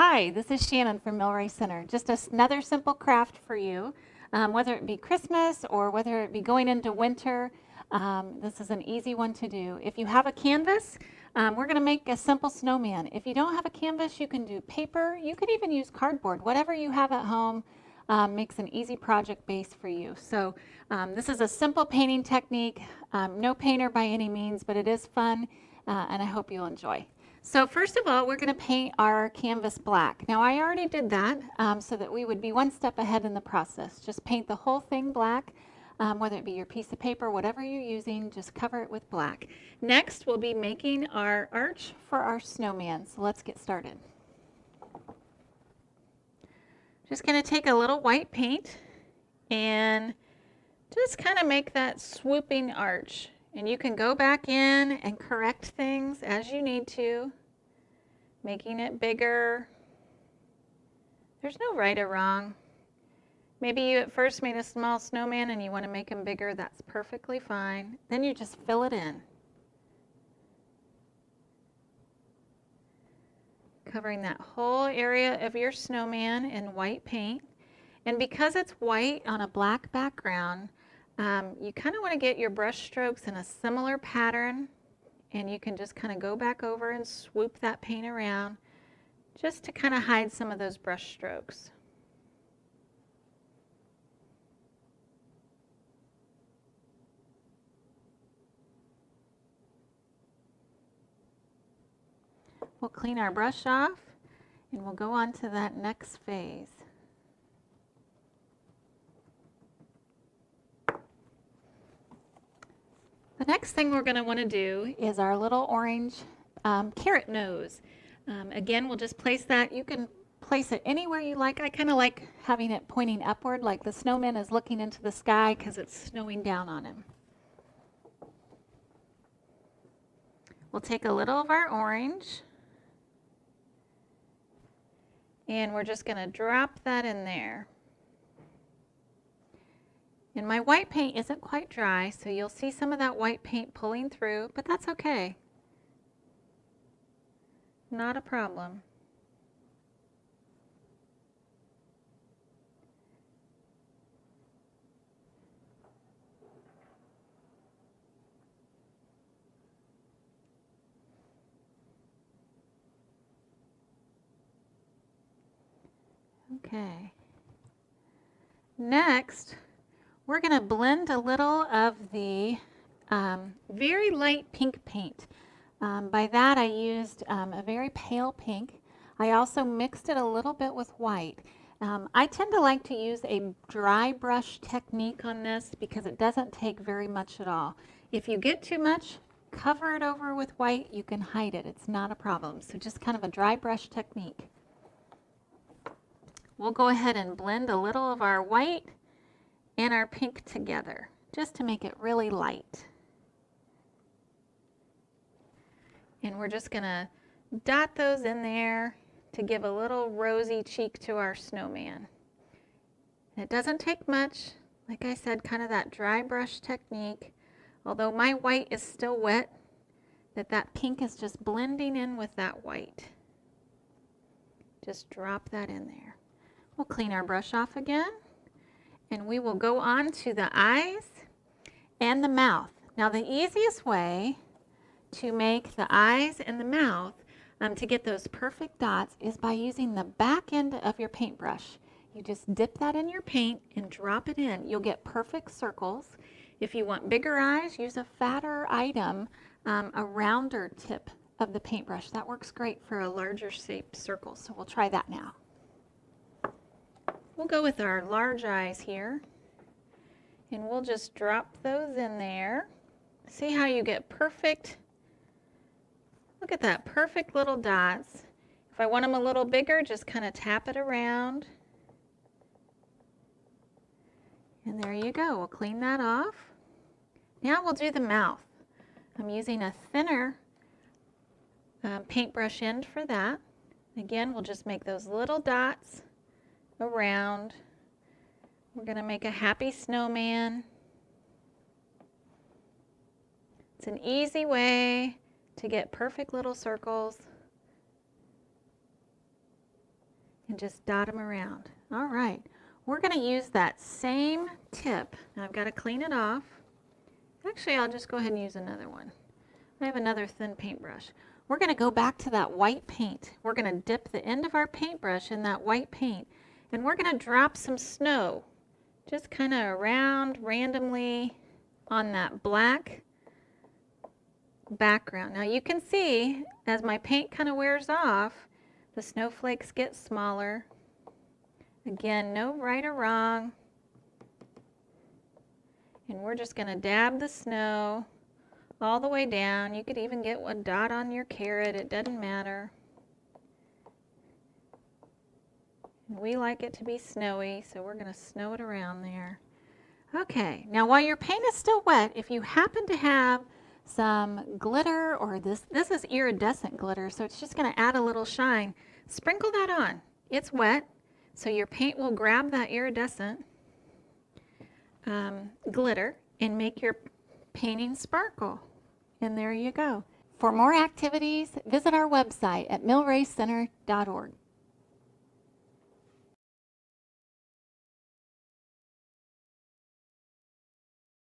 Hi, this is Shannon from Milroy Center. Just another simple craft for you, whether it be Christmas or whether it be going into winter. This is an easy one to do. If you have a canvas, we're going to make a simple snowman. If you don't have a canvas, you can do paper. You could even use cardboard. Whatever you have at home makes an easy project base for you. So this is a simple painting technique. No painter by any means, but it is fun, and I hope you'll enjoy. So first of all, we're going to paint our canvas black. Now I already did that so that we would be one step ahead in the process. Just paint the whole thing black, whether it be your piece of paper, whatever you're using, just cover it with black. Next, we'll be making our arch for our snowman. So let's get started. Just going to take a little white paint and just kind of make that swooping arch. And you can go back in and correct things as you need to, making it bigger. There's no right or wrong. Maybe you at first made a small snowman and you want to make him bigger. That's perfectly fine. Then you just fill it in. Covering that whole area of your snowman in white paint. And because it's white on a black background, you kind of want to get your brush strokes in a similar pattern, and you can just kind of go back over and swoop that paint around just to kind of hide some of those brush strokes. We'll clean our brush off and we'll go on to that next phase. The next thing we're going to want to do is our little orange carrot nose. Again, we'll just place that. You can place it anywhere you like. I kind of like having it pointing upward, like the snowman is looking into the sky because it's snowing down on him. We'll take a little of our orange and we're just going to drop that in there. And my white paint isn't quite dry, so you'll see some of that white paint pulling through, but that's okay. Not a problem. Okay. Next, we're going to blend a little of the very light pink paint. By that I used a very pale pink. I also mixed it a little bit with white. I tend to like to use a dry brush technique on this because it doesn't take very much at all. If you get too much, cover it over with white. You can hide it. It's not a problem. So just kind of a dry brush technique. We'll go ahead and blend a little of our white and our pink together just to make it really light. And we're just going to dot those in there to give a little rosy cheek to our snowman. And it doesn't take much. Like I said, kind of that dry brush technique. Although my white is still wet, that pink is just blending in with that white. Just drop that in there. We'll clean our brush off again. And we will go on to the eyes and the mouth. Now the easiest way to make the eyes and the mouth to get those perfect dots is by using the back end of your paintbrush. You just dip that in your paint and drop it in. You'll get perfect circles. If you want bigger eyes, use a fatter item, a rounder tip of the paintbrush. That works great for a larger shaped circle. So we'll try that now. We'll go with our large eyes here, and we'll just drop those in there. See how you get perfect, look at that, perfect little dots. If I want them a little bigger, just kind of tap it around. And there you go, we'll clean that off. Now we'll do the mouth. I'm using a thinner paintbrush end for that. Again, we'll just make those little dots around. We're going to make a happy snowman. It's an easy way to get perfect little circles. and just dot them around. All right, we're going to use that same tip. Now I've got to clean it off. Actually, I'll just go ahead and use another one. I have another thin paintbrush. We're going to go back to that white paint. We're going to dip the end of our paintbrush in that white paint, and we're going to drop some snow just kind of around randomly on that black background. Now you can see as my paint kind of wears off, the snowflakes get smaller. Again, no right or wrong. And we're just going to dab the snow all the way down. You could even get a dot on your carrot, it doesn't matter. And we like it to be snowy, so we're going to snow it around there. Okay, now while your paint is still wet, if you happen to have some glitter, or this is iridescent glitter, so it's just going to add a little shine, sprinkle that on. It's wet, so your paint will grab that iridescent glitter and make your painting sparkle. And there you go. For more activities, visit our website at millracecenter.org.